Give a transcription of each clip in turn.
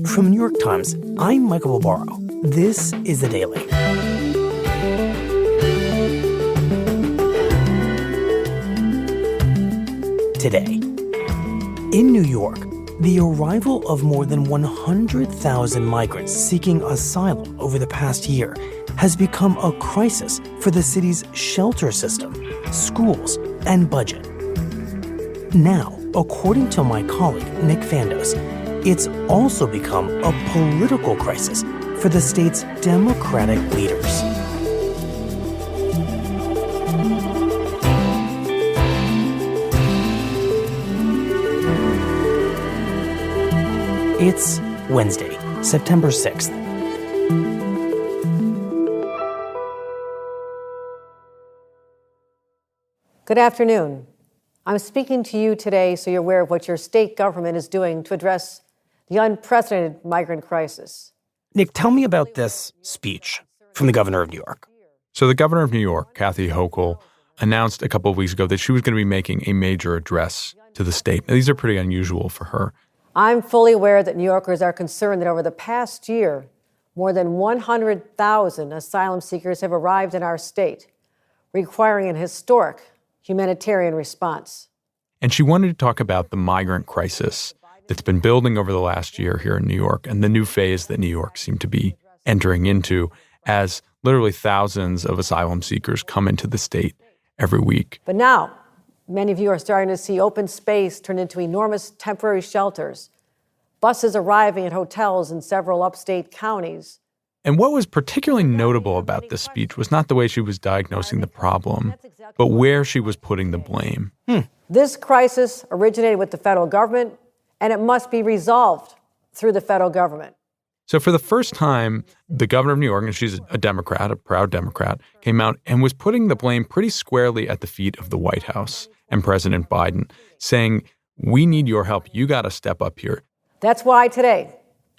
From the New York Times, I'm Michael Barbaro. This is The Daily. Today, in New York, the arrival of more than 100,000 migrants seeking asylum over the past year has become a crisis for the city's shelter system, schools, and budget. Now, according to my colleague Nick Fandos, it's also become a political crisis for the state's Democratic leaders. It's Wednesday, September 6th. Good afternoon. I'm speaking to you today so you're aware of what your state government is doing to address the unprecedented migrant crisis. Nick, tell me about this speech from the governor of New York. So the governor of New York, Kathy Hochul, announced a couple of weeks ago that she was going to be making a major address to the state. Now, these are pretty unusual for her. I'm fully aware that New Yorkers are concerned that over the past year, more than 100,000 asylum seekers have arrived in our state, requiring an historic humanitarian response. And she wanted to talk about the migrant crisis that's been building over the last year here in New York and the new phase that New York seemed to be entering into as literally thousands of asylum seekers come into the state every week. But now, many of you are starting to see open space turn into enormous temporary shelters, buses arriving at hotels in several upstate counties. And what was particularly notable about this speech was not the way she was diagnosing the problem, but where she was putting the blame. This crisis originated with the federal government, and it must be resolved through the federal government. So for the first time, the governor of New York, and she's a Democrat, a proud Democrat, came out and was putting the blame pretty squarely at the feet of the White House and President Biden, saying, we need your help. You got to step up here. That's why today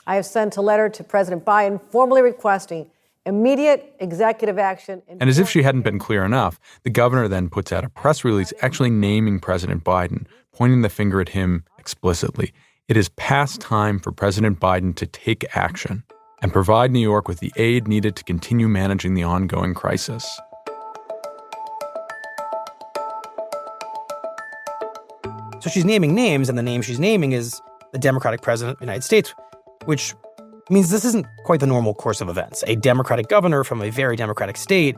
I have sent a letter to President Biden formally requesting immediate executive action. And as if she hadn't been clear enough, the governor then puts out a press release actually naming President Biden, pointing the finger at him explicitly. It is past time for President Biden to take action and provide New York with the aid needed to continue managing the ongoing crisis. So she's naming names, and the name she's naming is the Democratic president of the United States, which means this isn't quite the normal course of events. A Democratic governor from a very Democratic state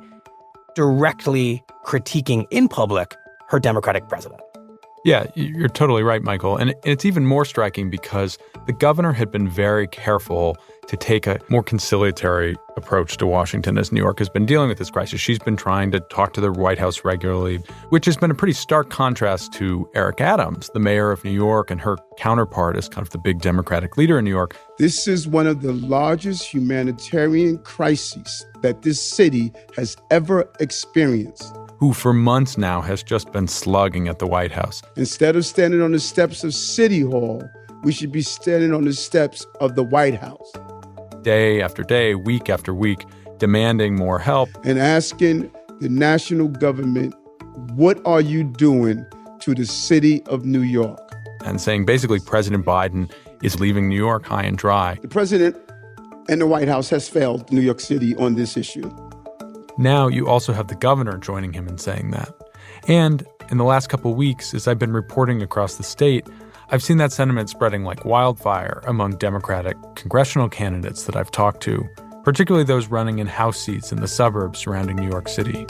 directly critiquing in public her Democratic president. Yeah, you're totally right, Michael. And it's even more striking because the governor had been very careful to take a more conciliatory approach to Washington as New York has been dealing with this crisis. She's been trying to talk to the White House regularly, which has been a pretty stark contrast to Eric Adams, the mayor of New York, and her counterpart as kind of the big Democratic leader in New York. This is one of the largest humanitarian crises that this city has ever experienced. Who for months now has just been slugging at the White House. Instead of standing on the steps of City Hall, we should be standing on the steps of the White House. Day after day, week after week, demanding more help. And asking the national government, what are you doing to the city of New York? And saying basically President Biden is leaving New York high and dry. The president and the White House has failed New York City on this issue. Now you also have the governor joining him in saying that. And in the last couple of weeks, as I've been reporting across the state, I've seen that sentiment spreading like wildfire among Democratic congressional candidates that I've talked to, particularly those running in House seats in the suburbs surrounding New York City.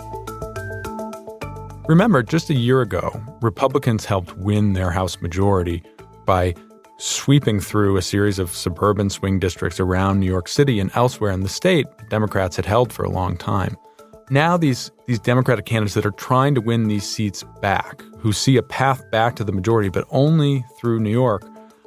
Remember, just a year ago, Republicans helped win their House majority by sweeping through a series of suburban swing districts around New York City and elsewhere in the state Democrats had held for a long time. Now these Democratic candidates that are trying to win these seats back, who see a path back to the majority, but only through New York,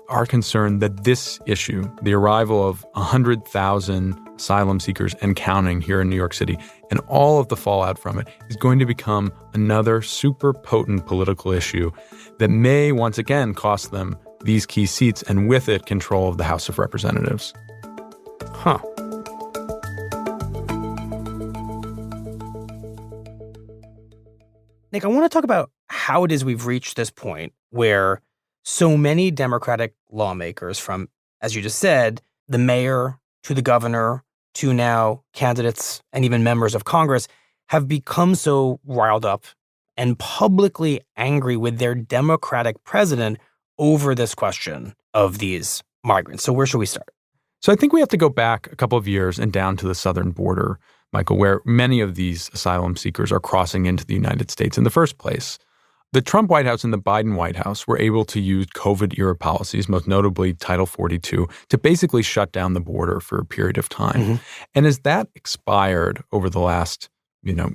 are concerned that this issue, the arrival of 100,000 asylum seekers and counting here in New York City, and all of the fallout from it, is going to become another super potent political issue that may once again cost them these key seats and with it control of the House of Representatives. Huh. Nick, I want to talk about how it is we've reached this point where so many Democratic lawmakers from as you just said, the mayor to the governor to now candidates and even members of Congress have become so riled up and publicly angry with their Democratic president over this question of these migrants. So where should we start? So I think we have to go back a couple of years and down to the southern border, Michael, where many of these asylum seekers are crossing into the United States in the first place. The Trump White House and the Biden White House were able to use COVID-era policies, most notably Title 42, to basically shut down the border for a period of time. Mm-hmm. And as that expired over the last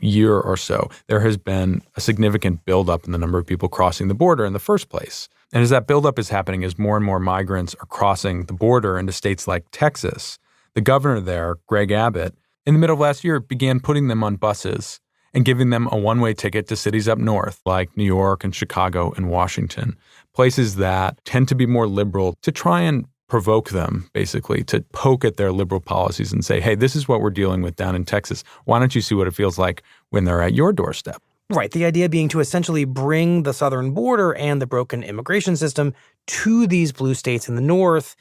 year or so, there has been a significant buildup in the number of people crossing the border in the first place. And as that buildup is happening, as more and more migrants are crossing the border into states like Texas, the governor there, Greg Abbott, in the middle of last year began putting them on buses and giving them a one-way ticket to cities up north like New York and Chicago and Washington, places that tend to be more liberal, to try and provoke them, basically, to poke at their liberal policies and say, hey, this is what we're dealing with down in Texas. Why don't you see what it feels like when they're at your doorstep? Right. The idea being to essentially bring the southern border and the broken immigration system to these blue states in the north,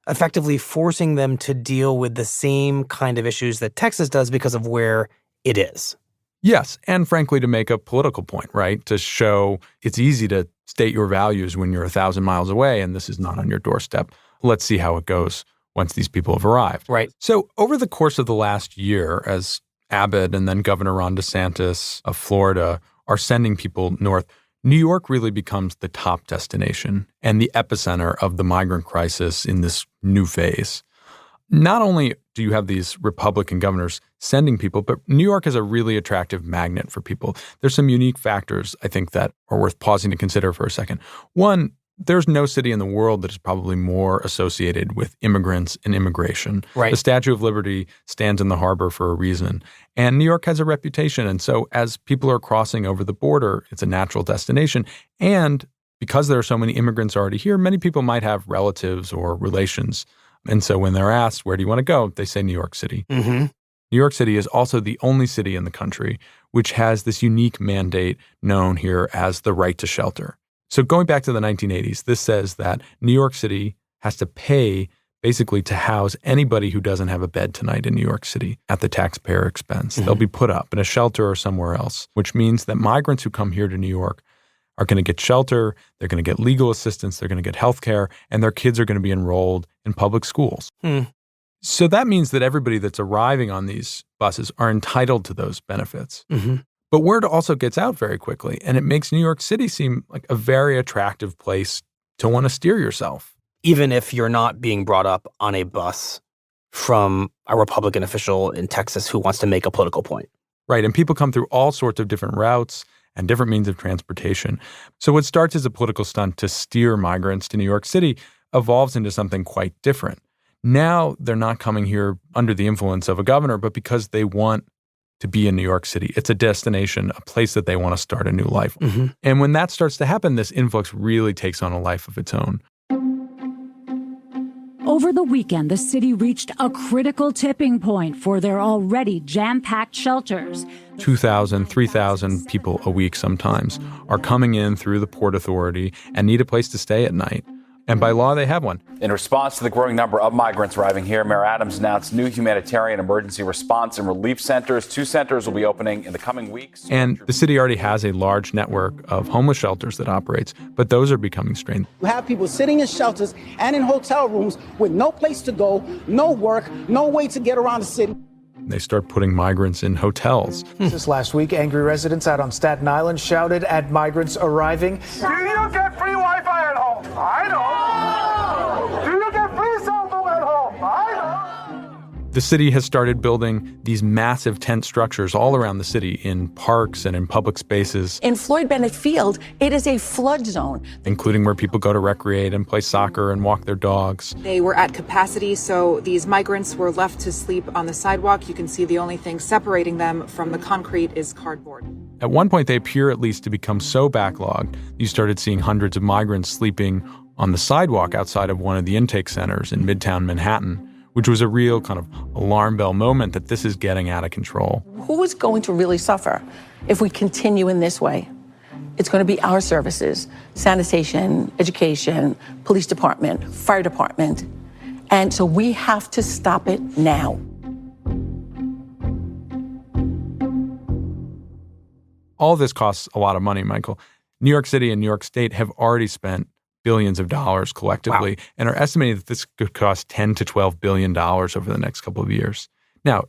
effectively forcing them to deal with the same kind of issues that Texas does because of where it is. Yes, and frankly, to make a political point, right? To show it's easy to state your values when you're 1,000 miles away and this is not on your doorstep. Let's see how it goes once these people have arrived. Right. So over the course of the last year, as Abbott and then Governor Ron DeSantis of Florida are sending people north, New York really becomes the top destination and the epicenter of the migrant crisis in this new phase. Not only do you have these Republican governors sending people, but New York is a really attractive magnet for people. There's some unique factors, I think, that are worth pausing to consider for a second. One, there's no city in the world that is probably more associated with immigrants and immigration. Right. The Statue of Liberty stands in the harbor for a reason. And New York has a reputation. And so as people are crossing over the border, it's a natural destination. And because there are so many immigrants already here, many people might have relatives or relations. And so when they're asked, where do you want to go? They say New York City. Mm-hmm. New York City is also the only city in the country which has this unique mandate known here as the right to shelter. So going back to the 1980s, this says that New York City has to pay basically to house anybody who doesn't have a bed tonight in New York City at the taxpayer expense. Mm-hmm. They'll be put up in a shelter or somewhere else, which means that migrants who come here to New York are going to get shelter, they're going to get legal assistance, they're going to get health care, and their kids are going to be enrolled in public schools. So that means that everybody that's arriving on these buses are entitled to those benefits. Mm-hmm. But word also gets out very quickly, and it makes New York City seem like a very attractive place to want to steer yourself. Even if you're not being brought up on a bus from a Republican official in Texas who wants to make a political point. Right, and people come through all sorts of different routes and different means of transportation. So what starts as a political stunt to steer migrants to New York City evolves into something quite different. Now they're not coming here under the influence of a governor, but because they want to be in New York City. It's a destination, a place that they want to start a new life. Mm-hmm. And when that starts to happen, this influx really takes on a life of its own. Over the weekend, the city reached a critical tipping point for their already jam-packed shelters. 2,000, 3,000 people a week sometimes are coming in through the Port Authority and need a place to stay at night. And by law, they have one. In response to the growing number of migrants arriving here, Mayor Adams announced new humanitarian emergency response and relief centers. 2 centers will be opening in the coming weeks. And the city already has a large network of homeless shelters that operates, but those are becoming strained. You have people sitting in shelters and in hotel rooms with no place to go, no work, no way to get around the city. They start putting migrants in hotels. This last week, angry residents out on Staten Island shouted at migrants arriving. Do you get free Wi-Fi at home? I don't. Do you get free cell phone at home? I don't. The city has started building these massive tent structures all around the city in parks and in public spaces. In Floyd Bennett Field, it is a flood zone. Including where people go to recreate and play soccer and walk their dogs. They were at capacity, so these migrants were left to sleep on the sidewalk. You can see the only thing separating them from the concrete is cardboard. At one point, they appear at least to become so backlogged, you started seeing hundreds of migrants sleeping on the sidewalk outside of one of the intake centers in Midtown Manhattan, which was a real kind of alarm bell moment that this is getting out of control. Who is going to really suffer if we continue in this way? It's going to be our services, sanitation, education, police department, fire department. And so we have to stop it now. All this costs a lot of money, Michael. New York City and New York State have already spent billions of dollars collectively and are estimating that this could cost $10 to $12 billion over the next couple of years. Now,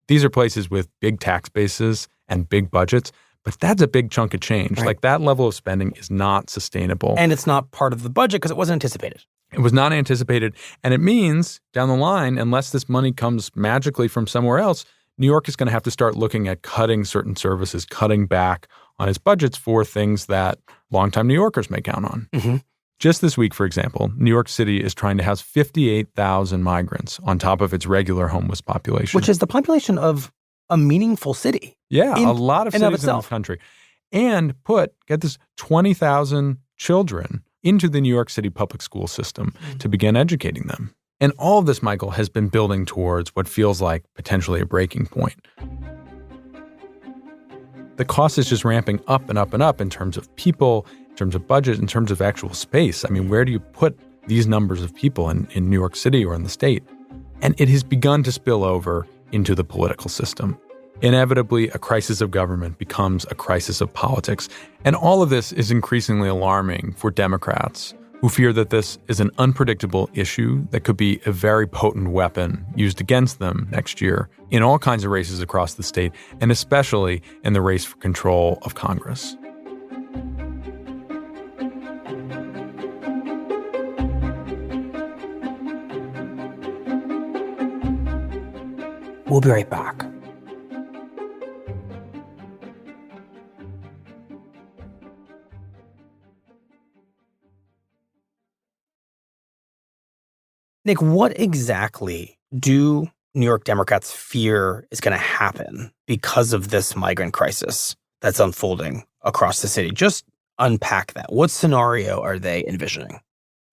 these are places with big tax bases and big budgets, but that's a big chunk of change. Right. Like, that level of spending is not sustainable. And it's not part of the budget because it wasn't anticipated. It was not anticipated. And it means down the line, unless this money comes magically from somewhere else, New York is going to have to start looking at cutting certain services, cutting back on its budgets for things that longtime New Yorkers may count on. Mm-hmm. Just this week, for example, New York City is trying to house 58,000 migrants on top of its regular homeless population. Which is the population of a meaningful city. Yeah, a lot of cities in itself. this country. And get this, 20,000 children into the New York City public school system to begin educating them. And all of this, Michael, has been building towards what feels like potentially a breaking point. The cost is just ramping up and up and up in terms of people, in terms of budget, in terms of actual space. I mean, where do you put these numbers of people in New York City or in the state? And it has begun to spill over into the political system. Inevitably, a crisis of government becomes a crisis of politics. And all of this is increasingly alarming for Democrats, who fear that this is an unpredictable issue that could be a very potent weapon used against them next year in all kinds of races across the state, and especially in the race for control of Congress. We'll be right back. Nick, what exactly do New York Democrats fear is going to happen because of this migrant crisis that's unfolding across the city? Just unpack that. What scenario are they envisioning?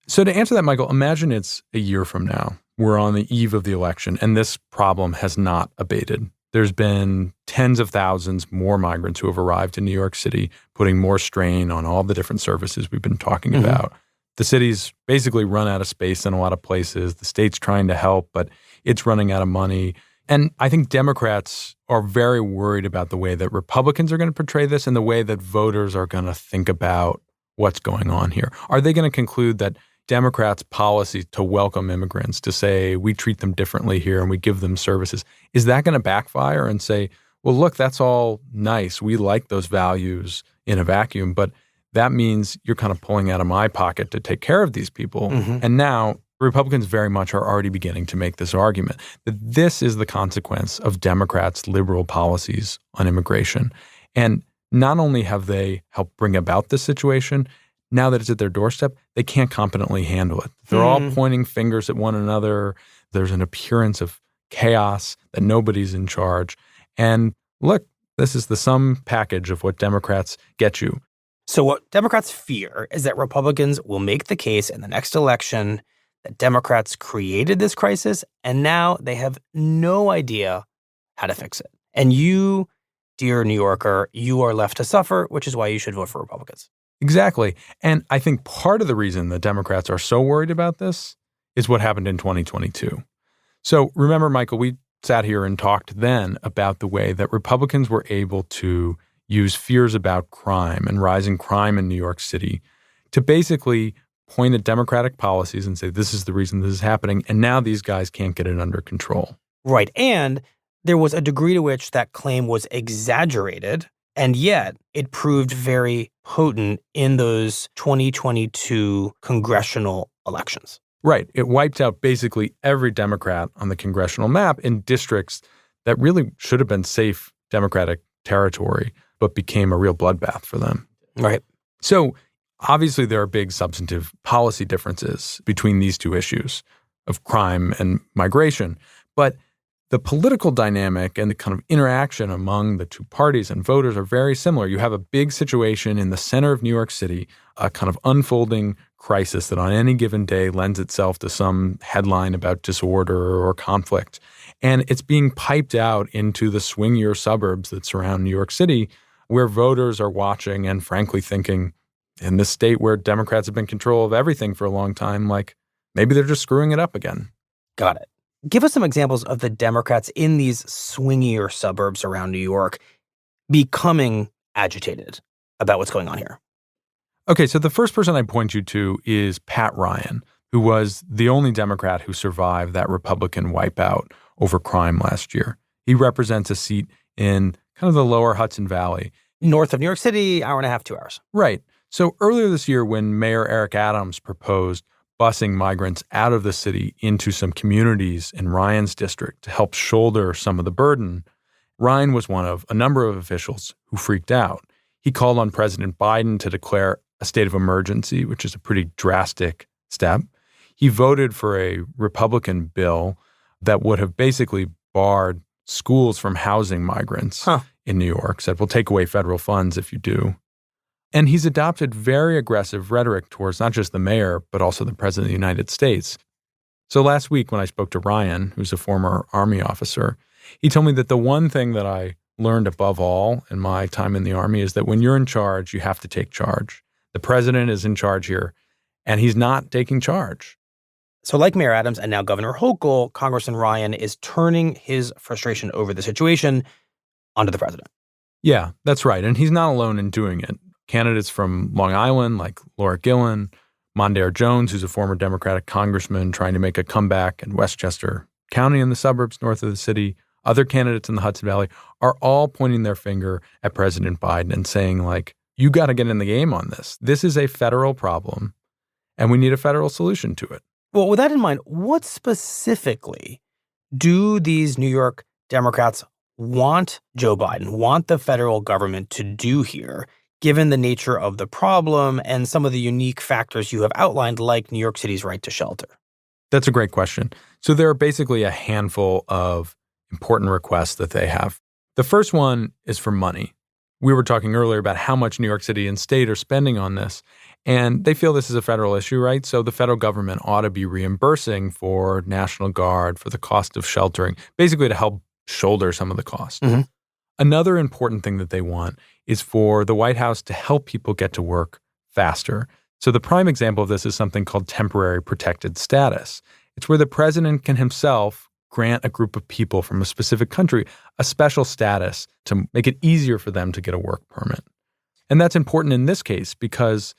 So to answer that, Michael, imagine it's a year from now. We're on the eve of the election, and this problem has not abated. There's been tens of thousands more migrants who have arrived in New York City, putting more strain on all the different services we've been talking about. The city's basically run out of space in a lot of places. The state's trying to help, but it's running out of money. And I think Democrats are very worried about the way that Republicans are going to portray this and the way that voters are going to think about what's going on here. Are they going to conclude that Democrats' policy to welcome immigrants, to say we treat them differently here and we give them services, is that going to backfire and say, well, look, that's all nice. We like those values in a vacuum, but that means you're kind of pulling out of my pocket to take care of these people. And now Republicans very much are already beginning to make this argument that this is the consequence of Democrats' liberal policies on immigration. And not only have they helped bring about this situation, now that it's at their doorstep, they can't competently handle it. They're all pointing fingers at one another. There's an appearance of chaos, that nobody's in charge. And look, this is the sum package of what Democrats get you. So what Democrats fear is that Republicans will make the case in the next election that Democrats created this crisis, and now they have no idea how to fix it. And you, dear New Yorker, you are left to suffer, which is why you should vote for Republicans. Exactly. And I think part of the reason the Democrats are so worried about this is what happened in 2022. So remember, Michael, we sat here and talked then about the way that Republicans were able to use fears about crime and rising crime in New York City to basically point at Democratic policies and say, this is the reason this is happening, and now these guys can't get it under control. Right. And there was a degree to which that claim was exaggerated, and yet it proved very potent in those 2022 congressional elections. Right. It wiped out basically every Democrat on the congressional map in districts that really should have been safe Democratic territory, but became a real bloodbath for them. Right. So obviously there are big substantive policy differences between these two issues of crime and migration. But the political dynamic and the kind of interaction among the two parties and voters are very similar. You have a big situation in the center of New York City, a kind of unfolding crisis that on any given day lends itself to some headline about disorder or conflict. And it's being piped out into the swingier suburbs that surround New York City, where voters are watching and frankly thinking, in this state where Democrats have been in control of everything for a long time, like maybe they're just screwing it up again. Got it. Give us some examples of the Democrats in these swingier suburbs around New York becoming agitated about what's going on here. Okay, so the first person I point you to is Pat Ryan, who was the only Democrat who survived that Republican wipeout over crime last year. He represents a seat in kind of the lower Hudson Valley. North of New York City, hour and a half, 2 hours. Right. So earlier this year, when Mayor Eric Adams proposed busing migrants out of the city into some communities in Ryan's district to help shoulder some of the burden, Ryan was one of a number of officials who freaked out. He called on President Biden to declare a state of emergency, which is a pretty drastic step. He voted for a Republican bill that would have basically barred schools from housing migrants in New York, said, we'll take away federal funds if you do. And he's adopted very aggressive rhetoric towards not just the mayor, but also the president of the United States. So last week when I spoke to Ryan, who's a former Army officer, he told me that the one thing that I learned above all in my time in the Army is that when you're in charge, you have to take charge. The president is in charge here, and he's not taking charge. So like Mayor Adams and now Governor Hochul, Congressman Ryan is turning his frustration over the situation onto the president. Yeah, that's right. And he's not alone in doing it. Candidates from Long Island, like Laura Gillen, Mondaire Jones, who's a former Democratic congressman trying to make a comeback in Westchester County in the suburbs north of the city, other candidates in the Hudson Valley are all pointing their finger at President Biden and saying, like, you got to get in the game on this. This is a federal problem, and we need a federal solution to it. Well, with that in mind, what specifically do these New York Democrats want Joe Biden, want the federal government to do here, given the nature of the problem and some of the unique factors you have outlined, like New York City's right to shelter? That's a great question. So there are basically a handful of important requests that they have. The first one is for money. We were talking earlier about how much New York City and state are spending on this, and they feel this is a federal issue, right? So the federal government ought to be reimbursing for National Guard, for the cost of sheltering, basically to help shoulder some of the cost. Mm-hmm. Another important thing that they want is for the White House to help people get to work faster. So the prime example of this is something called temporary protected status. It's where the president can himself grant a group of people from a specific country a special status to make it easier for them to get a work permit. And that's important in this case because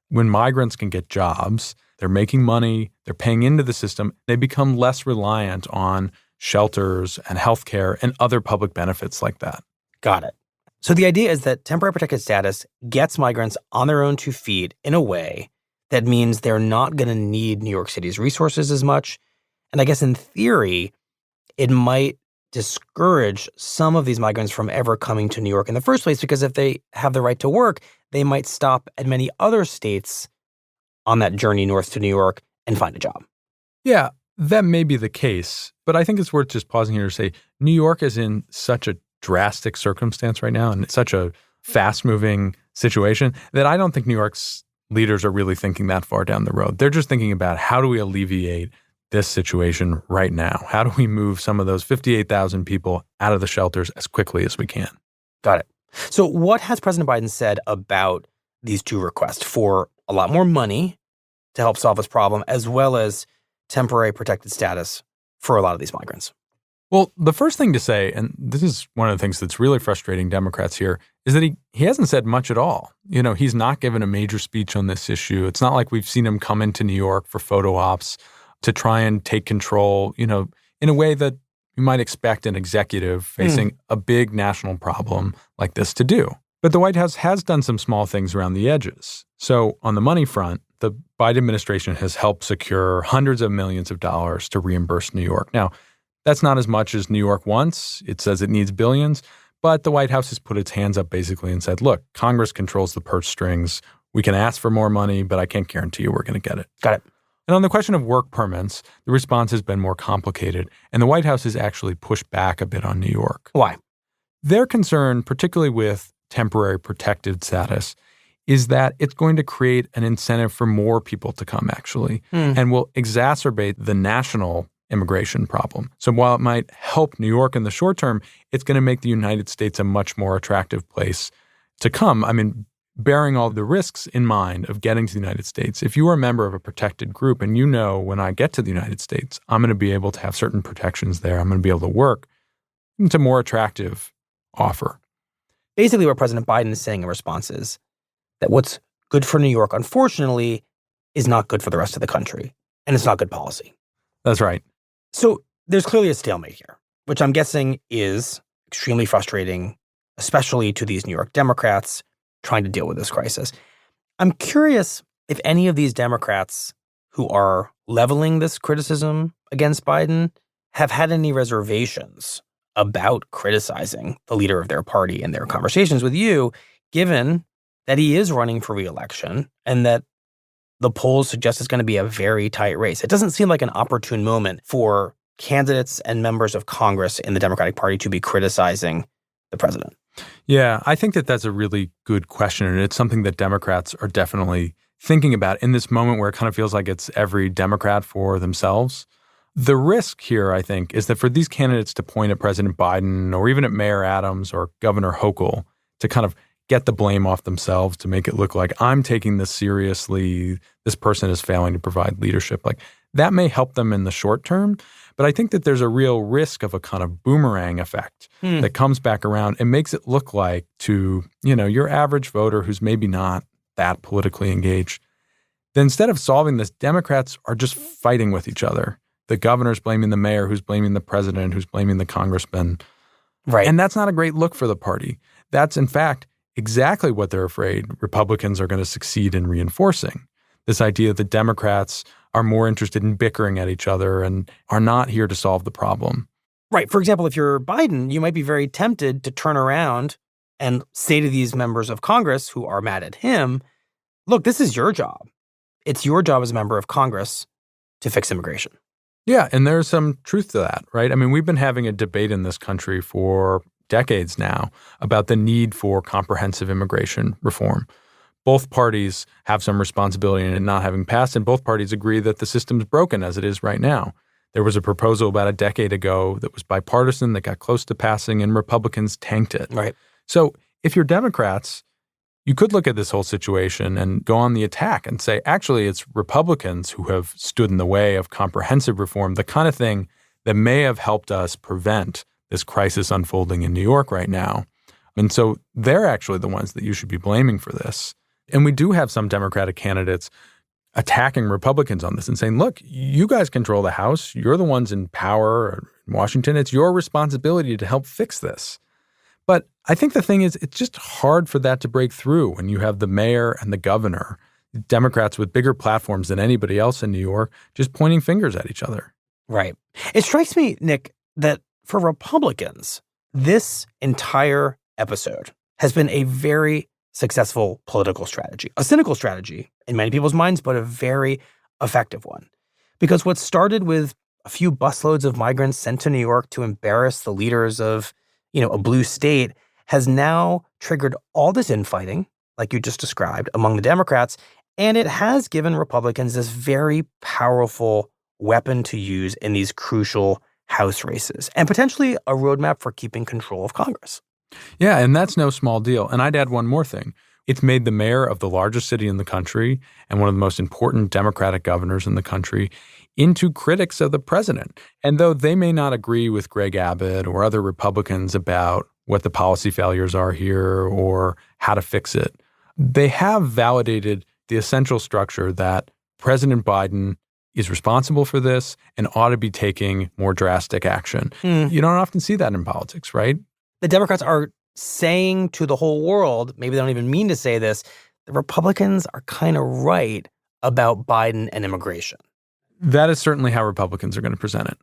when migrants can get jobs, they're making money, they're paying into the system, they become less reliant on shelters and healthcare and other public benefits like that. Got it. So the idea is that temporary protected status gets migrants on their own 2 feet in a way that means they're not going to need New York City's resources as much. And I guess in theory, it might discourage some of these migrants from ever coming to New York in the first place, because if they have the right to work, they might stop at many other states on that journey north to New York and find a job. Yeah, that may be the case, but I think it's worth just pausing here to say New York is in such a drastic circumstance right now and it's such a fast-moving situation that I don't think New York's leaders are really thinking that far down the road. They're just thinking about how do we alleviate this situation right now? How do we move some of those 58,000 people out of the shelters as quickly as we can? Got it. So what has President Biden said about these 2 requests for a lot more money to help solve this problem, as well as temporary protected status for a lot of these migrants? Well, the first thing to say, and this is one of the things that's really frustrating Democrats here, is that he hasn't said much at all. You know, he's not given a major speech on this issue. It's not like we've seen him come into New York for photo ops to try and take control, you know, in a way that you might expect an executive facing a big national problem like this to do. But the White House has done some small things around the edges. So on the money front, the Biden administration has helped secure hundreds of millions of dollars to reimburse New York. Now, that's not as much as New York wants. It says it needs billions. But the White House has put its hands up basically and said, look, Congress controls the purse strings. We can ask for more money, but I can't guarantee you we're going to get it. Got it. And on the question of work permits, the response has been more complicated, and the White House has actually pushed back a bit on New York. Why? Their concern, particularly with temporary protected status, is that it's going to create an incentive for more people to come, actually, and will exacerbate the national immigration problem. So while it might help New York in the short term, it's going to make the United States a much more attractive place to come. I mean, bearing all the risks in mind of getting to the United States. If you are a member of a protected group and you know when I get to the United States, I'm going to be able to have certain protections there, I'm going to be able to work, it's a more attractive offer. Basically, what President Biden is saying in response is that what's good for New York, unfortunately, is not good for the rest of the country. And it's not good policy. That's right. So there's clearly a stalemate here, which I'm guessing is extremely frustrating, especially to these New York Democrats trying to deal with this crisis. I'm curious if any of these Democrats who are leveling this criticism against Biden have had any reservations about criticizing the leader of their party in their conversations with you, given that he is running for re-election and that the polls suggest it's going to be a very tight race. It doesn't seem like an opportune moment for candidates and members of Congress in the Democratic Party to be criticizing the president. Yeah, I think that that's a really good question, and it's something that Democrats are definitely thinking about in this moment where it kind of feels like it's every Democrat for themselves. The risk here, I think, is that for these candidates to point at President Biden or even at Mayor Adams or Governor Hochul to kind of get the blame off themselves, to make it look like I'm taking this seriously, this person is failing to provide leadership. Like, that may help them in the short term, but I think that there's a real risk of a kind of boomerang effect that comes back around and makes it look like to, your average voter who's maybe not that politically engaged, that instead of solving this, Democrats are just fighting with each other. The governor's blaming the mayor, who's blaming the president, who's blaming the congressman. Right. And that's not a great look for the party. That's, in fact, exactly what they're afraid Republicans are going to succeed in reinforcing. This idea that Democrats are more interested in bickering at each other and are not here to solve the problem. Right. For example, if you're Biden, you might be very tempted to turn around and say to these members of Congress who are mad at him, look, this is your job. It's your job as a member of Congress to fix immigration. Yeah, and there's some truth to that, right? I mean, we've been having a debate in this country for decades now about the need for comprehensive immigration reform. Both parties have some responsibility in it not having passed, and both parties agree that the system's broken as it is right now. There was a proposal about a decade ago that was bipartisan, that got close to passing, and Republicans tanked it. Right. So if you're Democrats, you could look at this whole situation and go on the attack and say, actually, it's Republicans who have stood in the way of comprehensive reform, the kind of thing that may have helped us prevent this crisis unfolding in New York right now. And so they're actually the ones that you should be blaming for this. And we do have some Democratic candidates attacking Republicans on this and saying, look, you guys control the House. You're the ones in power in Washington. It's your responsibility to help fix this. But I think the thing is, it's just hard for that to break through when you have the mayor and the governor, Democrats with bigger platforms than anybody else in New York, just pointing fingers at each other. Right. It strikes me, Nick, that for Republicans, this entire episode has been a very successful political strategy, a cynical strategy in many people's minds, but a very effective one. Because what started with a few busloads of migrants sent to New York to embarrass the leaders of, a blue state has now triggered all this infighting, like you just described, among the Democrats, and it has given Republicans this very powerful weapon to use in these crucial House races, and potentially a roadmap for keeping control of Congress. Yeah, and that's no small deal. And I'd add one more thing. It's made the mayor of the largest city in the country and one of the most important Democratic governors in the country into critics of the president. And though they may not agree with Greg Abbott or other Republicans about what the policy failures are here or how to fix it, they have validated the essential structure that President Biden is responsible for this and ought to be taking more drastic action. You don't often see that in politics, right? The Democrats are saying to the whole world, maybe they don't even mean to say this, the Republicans are kind of right about Biden and immigration. That is certainly how Republicans are going to present it.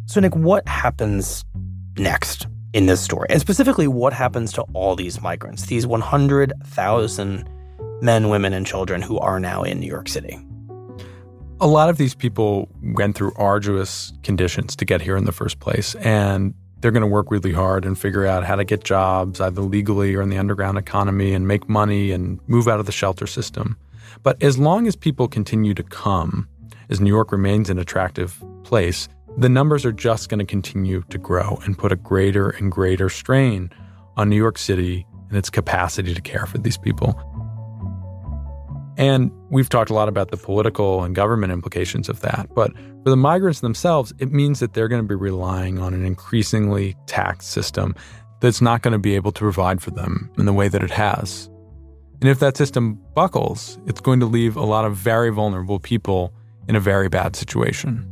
So, Nick, what happens next in this story? And specifically, what happens to all these migrants, these 100,000 men, women, and children who are now in New York City? A lot of these people went through arduous conditions to get here in the first place, and they're going to work really hard and figure out how to get jobs, either legally or in the underground economy, and make money and move out of the shelter system. But as long as people continue to come, as New York remains an attractive place, the numbers are just going to continue to grow and put a greater and greater strain on New York City and its capacity to care for these people. And we've talked a lot about the political and government implications of that. But for the migrants themselves, it means that they're going to be relying on an increasingly taxed system that's not going to be able to provide for them in the way that it has. And if that system buckles, it's going to leave a lot of very vulnerable people in a very bad situation.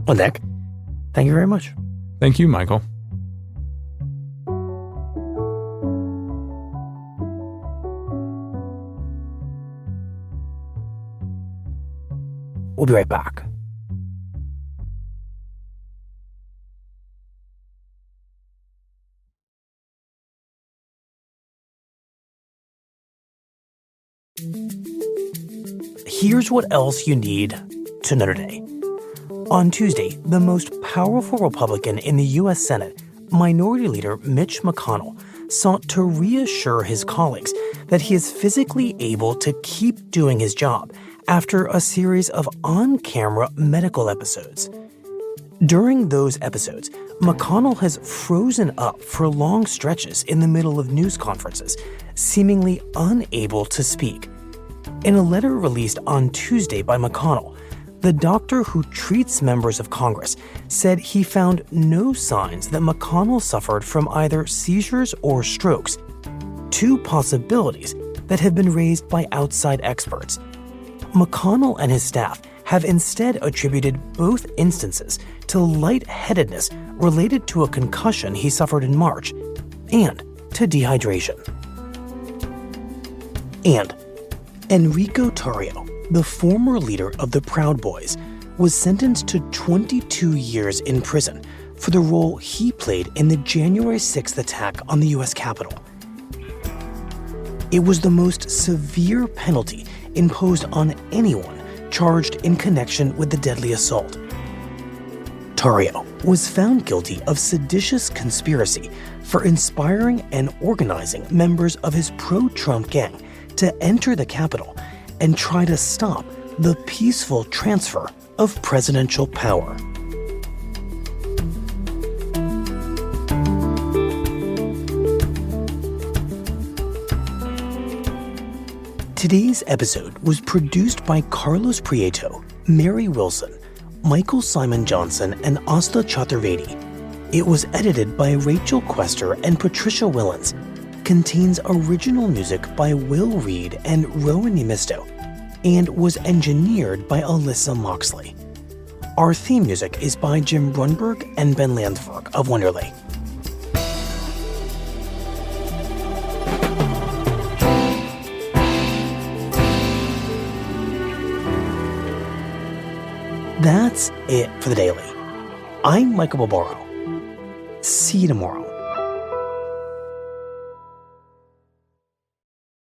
Well, Nick, thank you very much. Thank you, Michael. We'll be right back. Here's what else you need to know today. On Tuesday, the most powerful Republican in the U.S. Senate, Minority Leader Mitch McConnell, sought to reassure his colleagues that he is physically able to keep doing his job after a series of on-camera medical episodes. During those episodes, McConnell has frozen up for long stretches in the middle of news conferences, seemingly unable to speak. In a letter released on Tuesday by McConnell, the doctor who treats members of Congress said he found no signs that McConnell suffered from either seizures or strokes, two possibilities that have been raised by outside experts. McConnell and his staff have instead attributed both instances to lightheadedness related to a concussion he suffered in March and to dehydration. And Enrico Tarrio, the former leader of the Proud Boys, was sentenced to 22 years in prison for the role he played in the January 6th attack on the U.S. Capitol. It was the most severe penalty imposed on anyone charged in connection with the deadly assault. Tarrio was found guilty of seditious conspiracy for inspiring and organizing members of his pro-Trump gang to enter the Capitol and try to stop the peaceful transfer of presidential power. Today's episode was produced by Carlos Prieto, Mary Wilson, Michael Simon Johnson, and Asta Chaturvedi. It was edited by Rachel Quester and Patricia Willens. Contains original music by Will Reed and Rowan Nemisto, and was engineered by Alyssa Moxley. Our theme music is by Jim Brunberg and Ben Landsberg of Wonderley. That's it for the Daily. I'm Michael Barbaro. See you tomorrow.